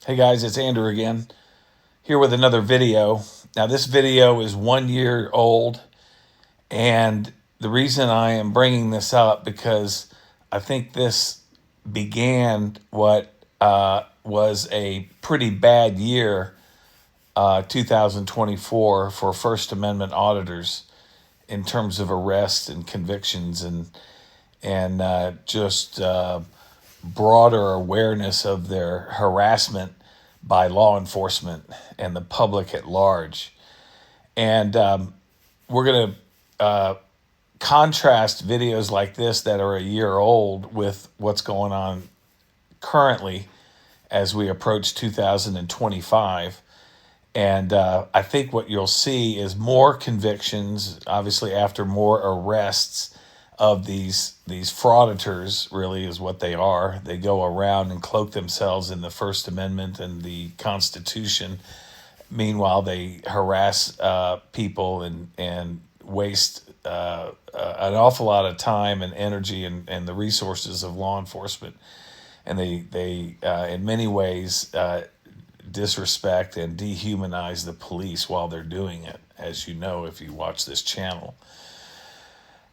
Hey guys, it's Andrew again, here with another video. Now this video is 1 year old, and the reason I am bringing this up because I think this began what was a pretty bad year, 2024, for First Amendment auditors in terms of arrests and convictions and just broader awareness of their harassment by law enforcement and the public at large. And we're going to contrast videos like this that are a year old with what's going on currently as we approach 2025. And I think what you'll see is more convictions, obviously after more arrests of these frauditors. Really is what they are. They go around and cloak themselves in the First Amendment and the Constitution. Meanwhile, they harass people and waste an awful lot of time and energy and the resources of law enforcement. And they in many ways disrespect and dehumanize the police while they're doing it, as you know if you watch this channel.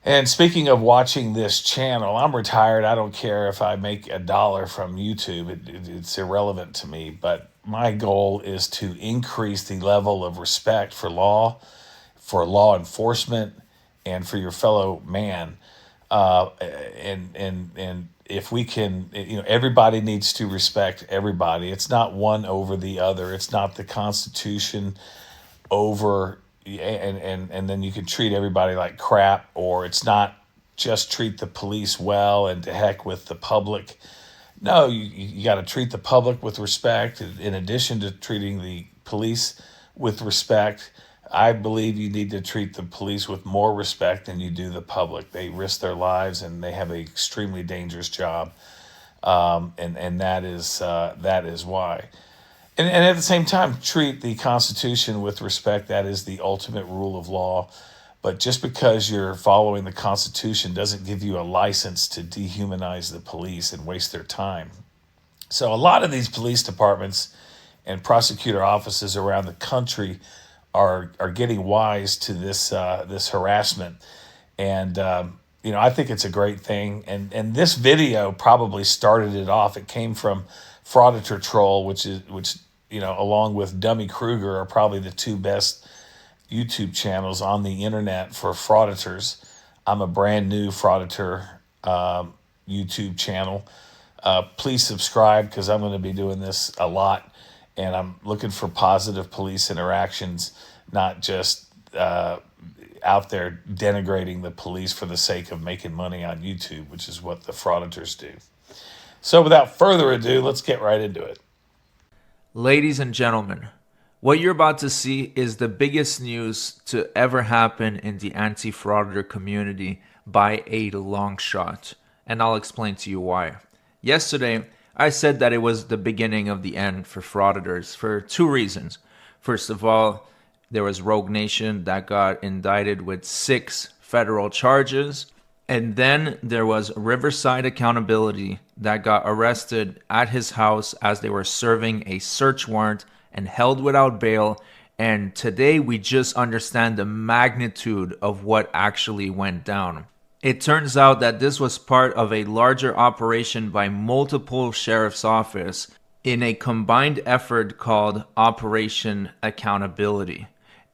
And speaking of watching this channel, I'm retired. I don't care if I make $1 from YouTube. It's irrelevant to me. But my goal is to increase the level of respect for law enforcement, and for your fellow man. And if we can, everybody needs to respect everybody. It's not one over the other. It's not the Constitution over and then you can treat everybody like crap, or it's not just treat the police well and to heck with the public. No, you got to treat the public with respect. In addition to treating the police with respect, I believe you need to treat the police with more respect than you do the public. They risk their lives and they have an extremely dangerous job, and that is why. And at the same time, treat the Constitution with respect. That is the ultimate rule of law. But just because you're following the Constitution doesn't give you a license to dehumanize the police and waste their time. So a lot of these police departments and prosecutor offices around the country are getting wise to this harassment. And I think it's a great thing. And this video probably started it off. It came from Frauditor Troll, which along with Dummy Kruger, are probably the two best YouTube channels on the internet for frauditors. I'm a brand new frauditor YouTube channel. Please subscribe, because I'm going to be doing this a lot, and I'm looking for positive police interactions, not just out there denigrating the police for the sake of making money on YouTube, which is what the frauditors do. So without further ado, let's get right into it. Ladies and gentlemen, what you're about to see is the biggest news to ever happen in the anti-frauditor community by a long shot, and I'll explain to you why. Yesterday, I said that it was the beginning of the end for frauditors for two reasons. First of all, there was Rogue Nation that got indicted with 6 federal charges. And then there was Riverside Accountability that got arrested at his house as they were serving a search warrant and held without bail. And today we just understand the magnitude of what actually went down. It turns out that this was part of a larger operation by multiple sheriff's office in a combined effort called Operation Accountability.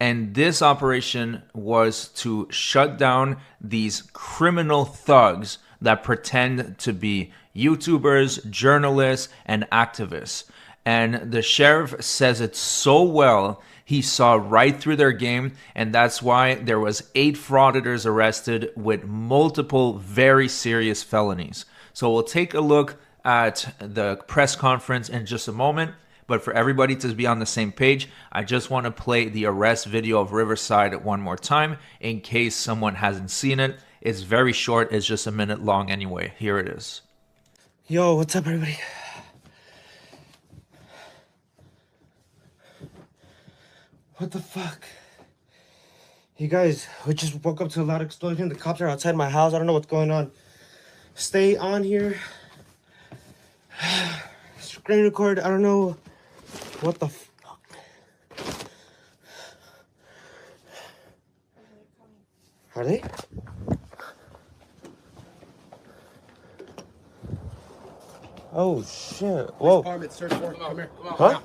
And this operation was to shut down these criminal thugs that pretend to be YouTubers, journalists, and activists. And the sheriff says it so well, he saw right through their game, and that's why there was 8 frauditors arrested with multiple very serious felonies. So we'll take a look at the press conference in just a moment. But for everybody to be on the same page, I just want to play the arrest video of Riverside one more time in case someone hasn't seen it. It's very short. It's just a minute long anyway. Here it is. Yo, what's up, everybody? What the fuck? You guys, we just woke up to a loud explosion. The cops are outside my house. I don't know what's going on. Stay on here. Screen record. I don't know What the fuck? Are they? Oh shit! Whoa! Department, search warrant. Come here. Huh?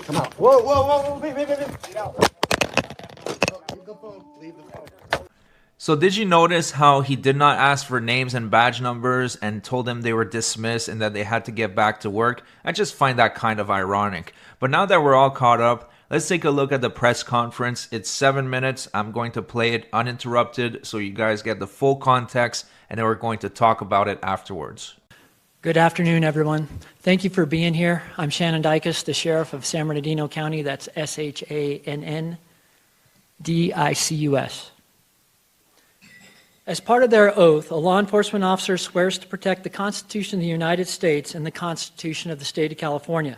Come out! Whoa! Whoa! Whoa! Whoa! Wait! Get out. Leave the phone. Leave the phone. So did you notice how he did not ask for names and badge numbers and told them they were dismissed and that they had to get back to work? I just find that kind of ironic. But now that we're all caught up, let's take a look at the press conference. It's 7 minutes. I'm going to play it uninterrupted so you guys get the full context, and then we're going to talk about it afterwards. Good afternoon, everyone. Thank you for being here. I'm Shannon Dicus, the Sheriff of San Bernardino County. That's SHANNDICUS. As part of their oath, a law enforcement officer swears to protect the Constitution of the United States and the Constitution of the State of California.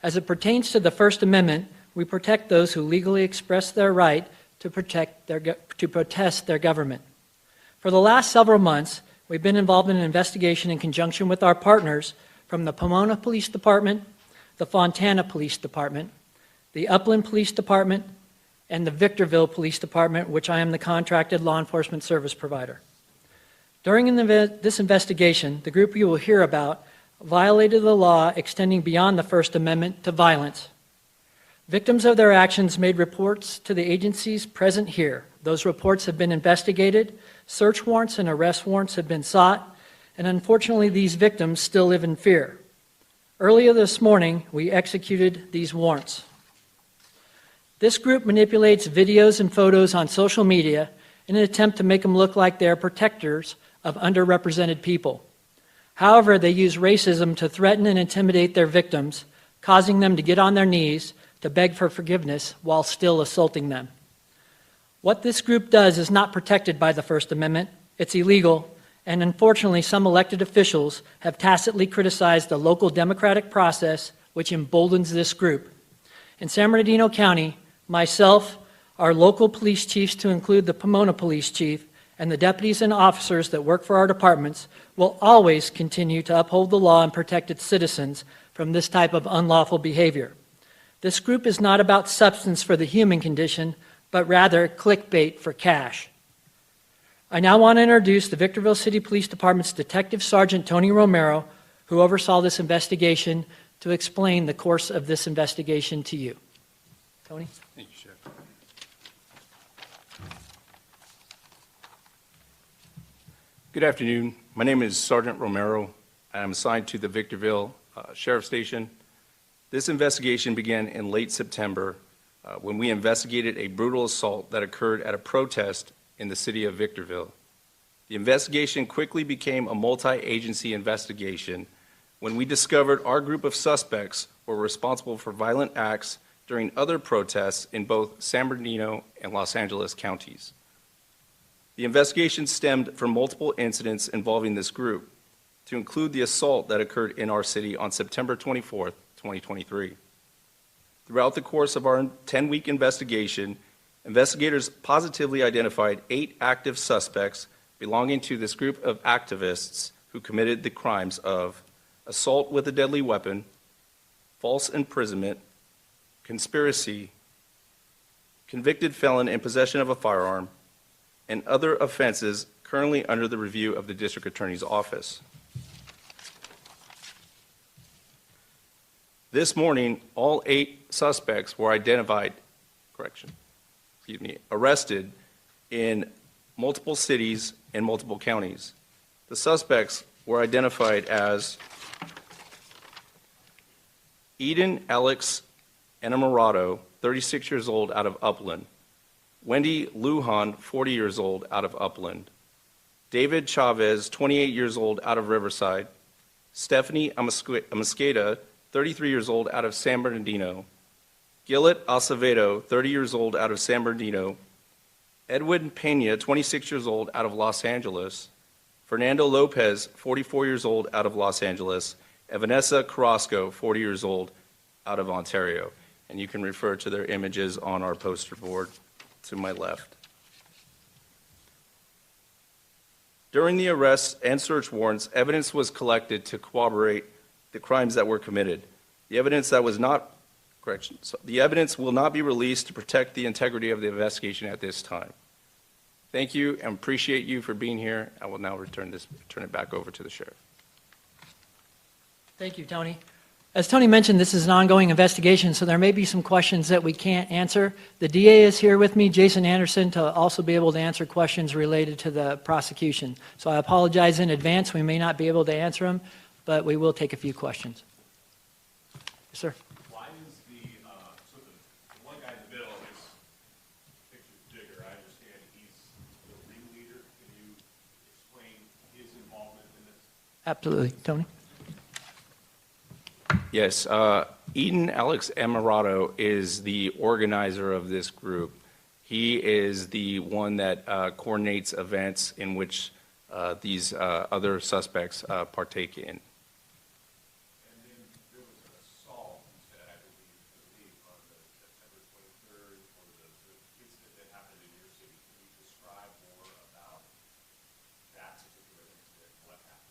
As it pertains to the First Amendment, we protect those who legally express their right to protest their government. For the last several months, we've been involved in an investigation in conjunction with our partners from the Pomona Police Department, the Fontana Police Department, the Upland Police Department, and the Victorville Police Department, which I am the contracted law enforcement service provider. During this investigation, the group you will hear about violated the law extending beyond the First Amendment to violence. Victims of their actions made reports to the agencies present here. Those reports have been investigated, search warrants and arrest warrants have been sought, and unfortunately these victims still live in fear. Earlier this morning, we executed these warrants. This group manipulates videos and photos on social media in an attempt to make them look like they are protectors of underrepresented people. However, they use racism to threaten and intimidate their victims, causing them to get on their knees to beg for forgiveness while still assaulting them. What this group does is not protected by the First Amendment. It's illegal, and unfortunately some elected officials have tacitly criticized the local democratic process, which emboldens this group. In San Bernardino County, myself, our local police chiefs, to include the Pomona Police Chief, and the deputies and officers that work for our departments will always continue to uphold the law and protect its citizens from this type of unlawful behavior. This group is not about substance for the human condition, but rather clickbait for cash. I now want to introduce the Victorville City Police Department's Detective Sergeant Tony Romero, who oversaw this investigation, to explain the course of this investigation to you. Tony? Thank you, Sheriff. Good afternoon. My name is Sergeant Romero. I'm assigned to the Victorville Sheriff Station. This investigation began in late September when we investigated a brutal assault that occurred at a protest in the city of Victorville. The investigation quickly became a multi-agency investigation when we discovered our group of suspects were responsible for violent acts during other protests in both San Bernardino and Los Angeles counties. The investigation stemmed from multiple incidents involving this group, to include the assault that occurred in our city on September 24th, 2023. Throughout the course of our 10-week investigation, investigators positively identified 8 active suspects belonging to this group of activists who committed the crimes of assault with a deadly weapon, false imprisonment, conspiracy, convicted felon in possession of a firearm, and other offenses currently under the review of the District Attorney's Office. This morning, all 8 suspects were arrested in multiple cities and multiple counties. The suspects were identified as Eden Alex Enamorado, 36 years old, out of Upland. Wendy Lujan, 40 years old, out of Upland. David Chavez, 28 years old, out of Riverside. Stephanie Amasqueta, 33 years old, out of San Bernardino. Gillett Acevedo, 30 years old, out of San Bernardino. Edwin Pena, 26 years old, out of Los Angeles. Fernando Lopez, 44 years old, out of Los Angeles. And Vanessa Carrasco, 40 years old, out of Ontario. And you can refer to their images on our poster board to my left. During the arrests and search warrants, evidence was collected to corroborate the crimes that were committed. The evidence that was not Correction. So the evidence will not be released to protect the integrity of the investigation at this time. Thank you and appreciate you for being here. I will now turn it back over to the sheriff. Thank you, Tony. As Tony mentioned, this is an ongoing investigation, so there may be some questions that we can't answer. The DA is here with me, Jason Anderson, to also be able to answer questions related to the prosecution. So I apologize in advance. We may not be able to answer them, but we will take a few questions. Yes, sir. Why is so the one guy in the middle, his picture's bigger. I understand he's the ringleader. Can you explain his involvement in this? Absolutely. Tony? Yes, Eden Alex Enamorado is the organizer of this group. He is the one that coordinates events in which these other suspects partake in. And then there was an assault, you said, I believe, on the September 23rd, or the incident that happened in your city. Can you describe more about that particular incident, what happened?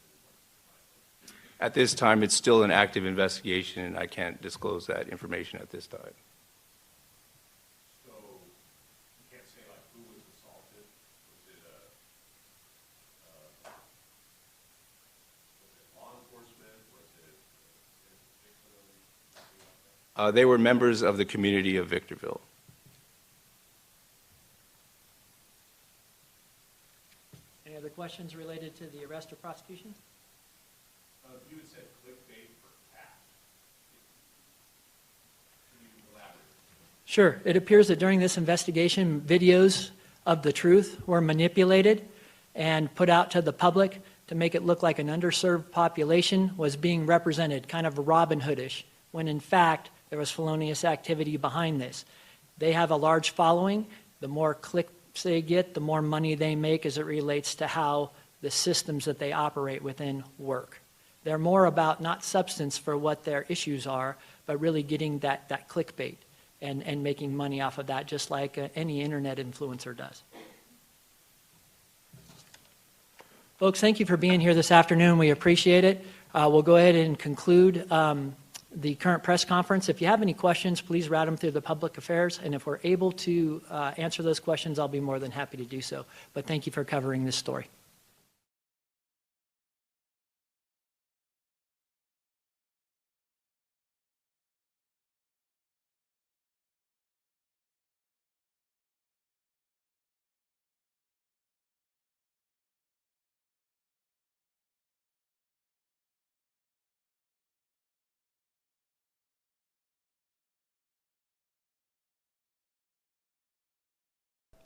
At this time, it's still an active investigation, and I can't disclose that information at this time. So you can't say like who was assaulted? Was it law enforcement? Was it victim? They were members of the community of Victorville. Any other questions related to the arrest or prosecution? You had said clickbait for cash. Can you elaborate? Sure. It appears that during this investigation, videos of the truth were manipulated and put out to the public to make it look like an underserved population was being represented, kind of Robin Hoodish, when in fact there was felonious activity behind this. They have a large following. The more clicks they get, the more money they make as it relates to how the systems that they operate within work. They're more about not substance for what their issues are, but really getting that clickbait and making money off of that, just like any internet influencer does. Folks, thank you for being here this afternoon. We appreciate it. We'll go ahead and conclude the current press conference. If you have any questions, please route them through the public affairs, and if we're able to answer those questions, I'll be more than happy to do so. But thank you for covering this story.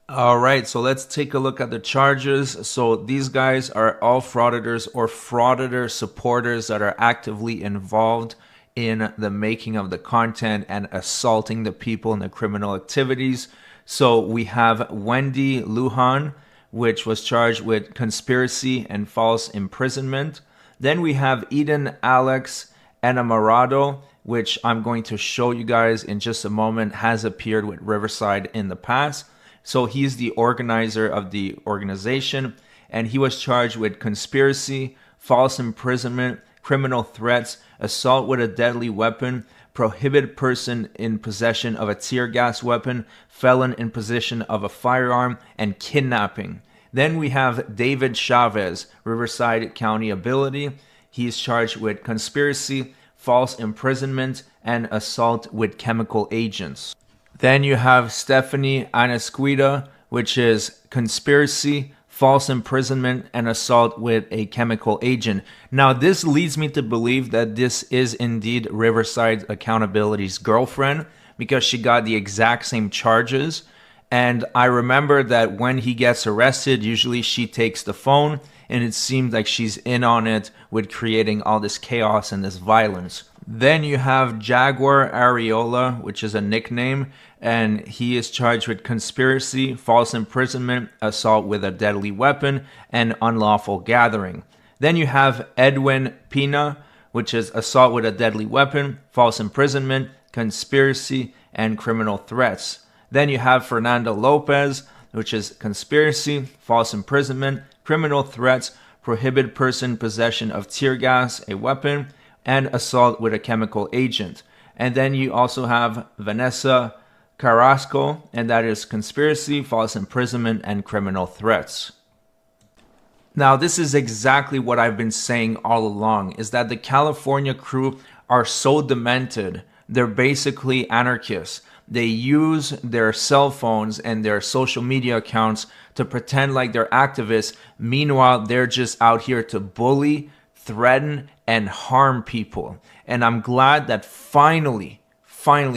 All right, so let's take a look at the charges. So these guys are all frauditors or frauditor supporters that are actively involved in the making of the content and assaulting the people in the criminal activities. So we have Wendy Lujan, which was charged with conspiracy and false imprisonment. Then we have Eden Alex Enamorado, which I'm going to show you guys in just a moment, has appeared with Riverside in the past. So he's the organizer of the organization, and he was charged with conspiracy, false imprisonment, criminal threats, assault with a deadly weapon, prohibited person in possession of a tear gas weapon, felon in possession of a firearm, and kidnapping. Then we have David Chavez, Riverside County Ability. He's charged with conspiracy, false imprisonment, and assault with chemical agents. Then you have Stephanie Anasquita, which is conspiracy, false imprisonment, and assault with a chemical agent. Now, this leads me to believe that this is indeed Riverside Accountability's girlfriend, because she got the exact same charges. And I remember that when he gets arrested, usually she takes the phone, and it seems like she's in on it with creating all this chaos and this violence. Then you have Jaguar Areola, which is a nickname, and he is charged with conspiracy, false imprisonment, assault with a deadly weapon, and unlawful gathering. Then you have Edwin Pina, which is assault with a deadly weapon, false imprisonment, conspiracy, and criminal threats. Then you have Fernando Lopez, which is conspiracy, false imprisonment, criminal threats, prohibited person possession of tear gas, a weapon, and assault with a chemical agent. And then you also have Vanessa Carrasco, and that is conspiracy, false imprisonment, and criminal threats. Now, this is exactly what I've been saying all along, is that the California crew are so demented. They're basically anarchists. They use their cell phones and their social media accounts to pretend like they're activists. Meanwhile, they're just out here to bully, threaten, and harm people. And I'm glad that finally,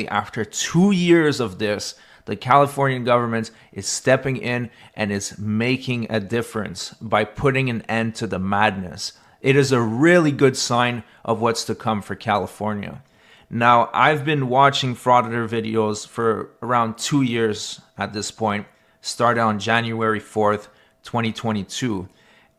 after 2 years of this, the Californian government is stepping in and is making a difference by putting an end to the madness. It is a really good sign of what's to come for California. Now, I've been watching Frauditor videos for around 2 years at this point, started on January 4th, 2022.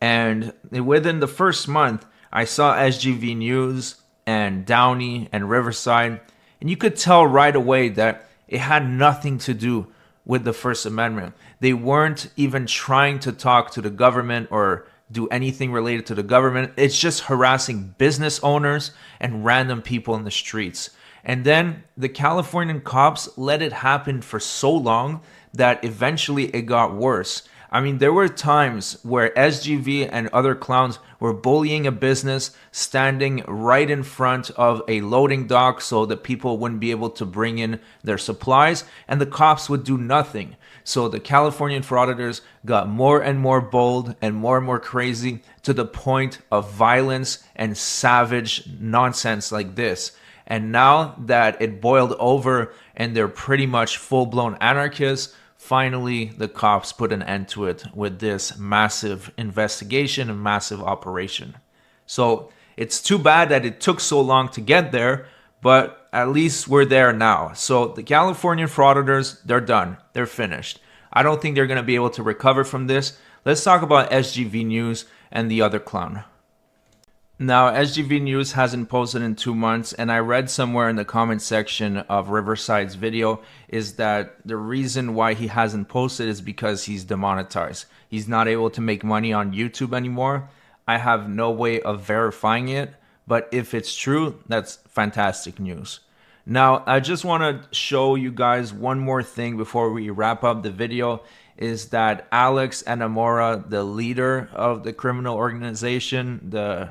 And within the first month, I saw SGV News and Downey and Riverside, and you could tell right away that it had nothing to do with the First Amendment. They weren't even trying to talk to the government or do anything related to the government. It's just harassing business owners and random people in the streets. And then the Californian cops let it happen for so long that eventually it got worse. I mean, there were times where SGV and other clowns were bullying a business, standing right in front of a loading dock so that people wouldn't be able to bring in their supplies, and the cops would do nothing. So the Californian frauditors got more and more bold and more crazy to the point of violence and savage nonsense like this. And now that it boiled over and they're pretty much full-blown anarchists, finally, the cops put an end to it with this massive investigation and massive operation. So it's too bad that it took so long to get there, but at least we're there now. So the California frauditors, they're done. They're finished. I don't think they're going to be able to recover from this. Let's talk about SGV News and the other clown. Now, SGV News hasn't posted in 2 months, and I read somewhere in the comment section of Riverside's video is that the reason why he hasn't posted is because he's demonetized. He's not able to make money on YouTube anymore. I have no way of verifying it, but if it's true, that's fantastic news. Now, I just want to show you guys one more thing before we wrap up the video, is that Alex Enamorado, the leader of the criminal organization, the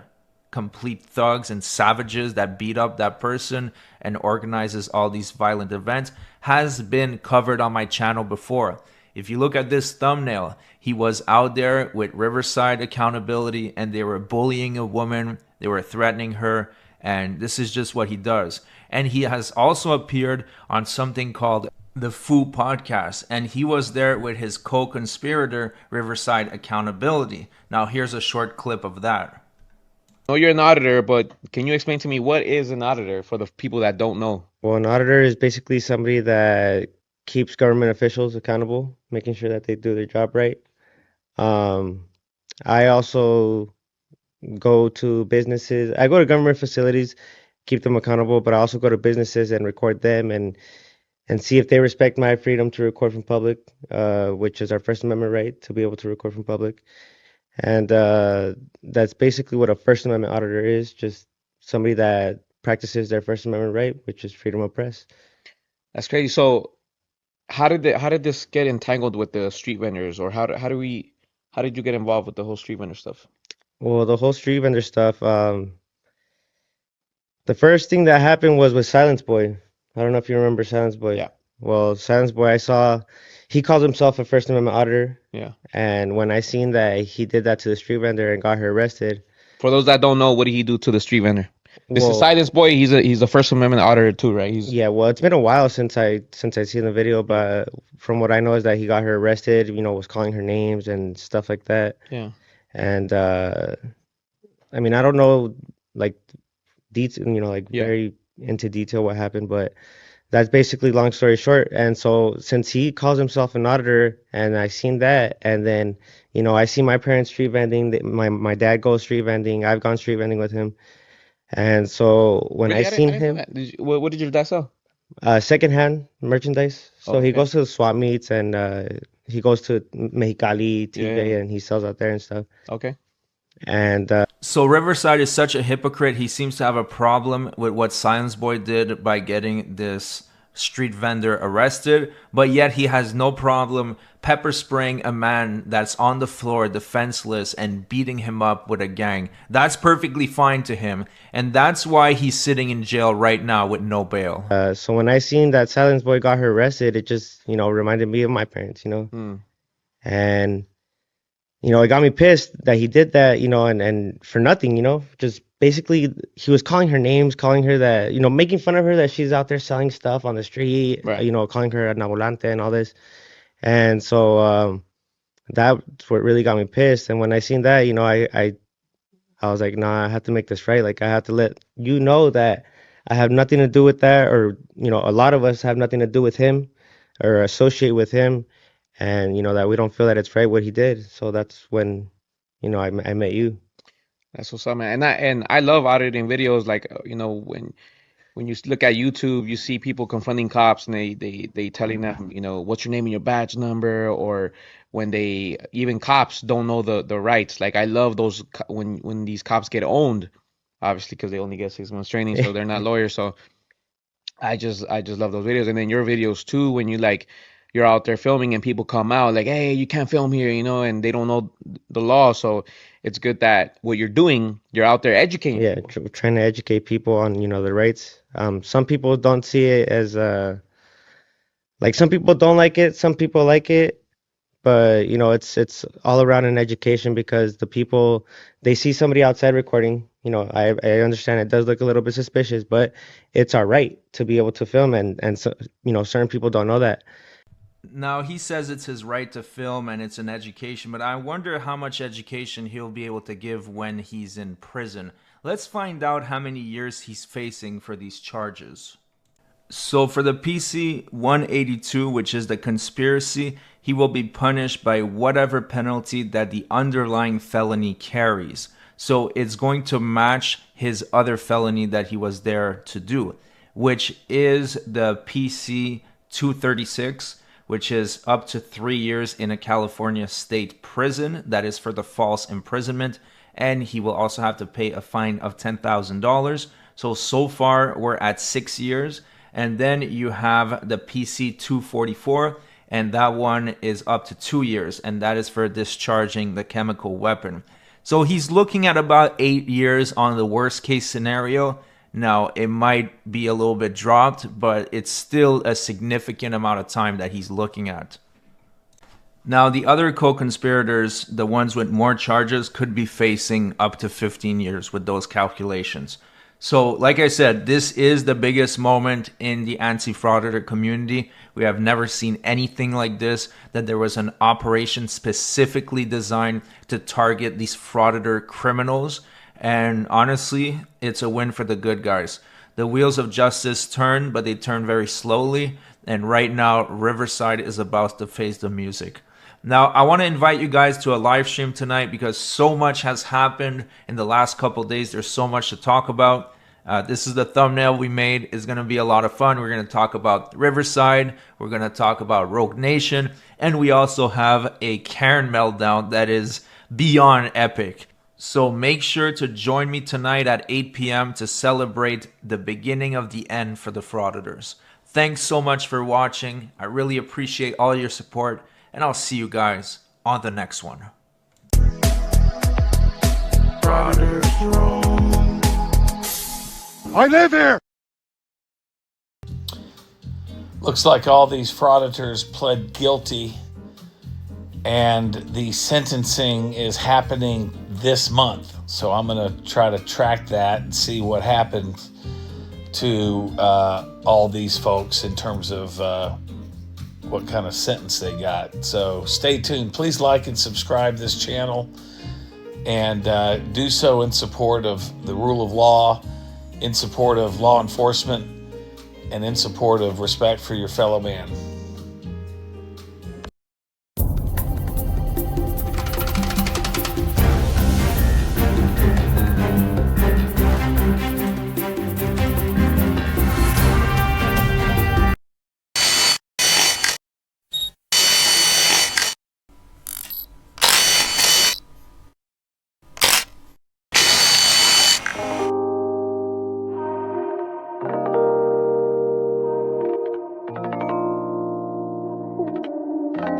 complete thugs and savages that beat up that person and organizes all these violent events, has been covered on my channel before. If you look at this thumbnail, he was out there with Riverside Accountability and they were bullying a woman, they were threatening her, and this is just what he does. And he has also appeared on something called the Foo Podcast, and he was there with his co-conspirator, Riverside Accountability. Now here's a short clip of that. I know you're an auditor, but can you explain to me what is an auditor for the people that don't know? Well, an auditor is basically somebody that keeps government officials accountable, making sure that they do their job right. I also go to businesses. I go to government facilities, keep them accountable, but I also go to businesses and record them and see if they respect my freedom to record from public, which is our First Amendment right to be able to record from public. And that's basically what a First Amendment auditor is, just somebody that practices their First Amendment right, which is freedom of press. That's crazy. So how did this get entangled with the street vendors, or how did you get involved with the whole street vendor stuff? Well, the whole street vendor stuff, the first thing that happened was with Silence Boy. I don't know if you remember Silence Boy. Yeah. Well, Silence Boy, I saw he calls himself a First Amendment auditor. Yeah. And when I seen that he did that to the street vendor and got her arrested. For those that don't know, what did he do to the street vendor? This is Well, Silence Boy. He's a First Amendment auditor too, right? yeah, well, it's been a while since I seen the video, but from what I know is that he got her arrested, was calling her names and stuff like that. Yeah. And I mean, I don't know like detail, Yeah. very into detail what happened, but that's basically long story short. And so since he calls himself an auditor and I seen that, and then I see my parents street vending, my dad goes street vending, I've gone street vending with him. And so when Really? I seen didn't know him, that. What did your dad sell? secondhand merchandise. So Oh, he okay. goes to the swap meets and he goes to Mexicali, TJ, Yeah. and he sells out there and stuff. Okay. And So Riverside is such a hypocrite. He seems to have a problem with what Silence Boy did by getting this street vendor arrested, but yet he has no problem pepper spraying a man that's on the floor defenseless and beating him up with a gang. That's perfectly fine to him, and that's why he's sitting in jail right now with no bail. so when I seen that Silence Boy got her arrested, it just, reminded me of my parents, and it got me pissed that he did that, and for nothing, just basically he was calling her names, calling her that, making fun of her that she's out there selling stuff on the street, Right. calling her una volante and all this. And so that's what really got me pissed. And when I seen that, I was like, nah, I have to make this right. Like I have to let you know that I have nothing to do with that, or a lot of us have nothing to do with him or associate with him, and that we don't feel that it's right what he did. So that's when I met you. That's what's up, man. And I love auditing videos. Like when you look at YouTube, you see people confronting cops and they telling them, what's your name and your badge number, or when they even cops don't know the rights. Like I love those when these cops get owned, obviously because they only get 6 months training, so they're not lawyers. So I just love those videos. And then your videos too, when you're out there filming and people come out like, hey, you can't film here, and they don't know the law. So it's good that what you're doing, you're out there educating Yeah, people. trying to educate people on the rights. Some people don't see it as like, some people don't like it, some people like it, but it's all around an education, because the people, they see somebody outside recording. I understand it does look a little bit suspicious, but it's our right to be able to film, and so certain people don't know that. Now, he says it's his right to film and it's an education, but I wonder how much education he'll be able to give when he's in prison. Let's find out how many years he's facing for these charges. So for the PC 182, which is the conspiracy, he will be punished by whatever penalty that the underlying felony carries. So it's going to match his other felony that he was there to do, which is the PC 236, which is up to 3 years in a California state prison. That is for the false imprisonment. And he will also have to pay a fine of $10,000. So far, we're at 6 years. And then you have the PC 244, and that one is up to 2 years, and that is for discharging the chemical weapon. So he's looking at about 8 years on the worst case scenario. Now, it might be a little bit dropped, but it's still a significant amount of time that he's looking at. Now, the other co-conspirators, the ones with more charges, could be facing up to 15 years with those calculations. So, like I said, this is the biggest moment in the anti-frauditor community. We have never seen anything like this, that there was an operation specifically designed to target these frauditor criminals. And honestly, it's a win for the good guys. The wheels of justice turn, but they turn very slowly. And right now, Riverside is about to face the music. Now, I want to invite you guys to a live stream tonight because so much has happened in the last couple of days. There's so much to talk about. This is the thumbnail we made. It's going to be a lot of fun. We're going to talk about Riverside. We're going to talk about Rogue Nation. And we also have a Karen meltdown that is beyond epic. So make sure to join me tonight at 8 p.m. to celebrate the beginning of the end for the Frauditors. Thanks so much for watching. I really appreciate all your support. And I'll see you guys on the next one. I live here! Looks like all these frauditors pled guilty, and the sentencing is happening this month. So I'm going to try to track that and see what happened to all these folks in terms of what kind of sentence they got. So stay tuned. Please like and subscribe this channel, and do so in support of the rule of law, in support of law enforcement, and in support of respect for your fellow man.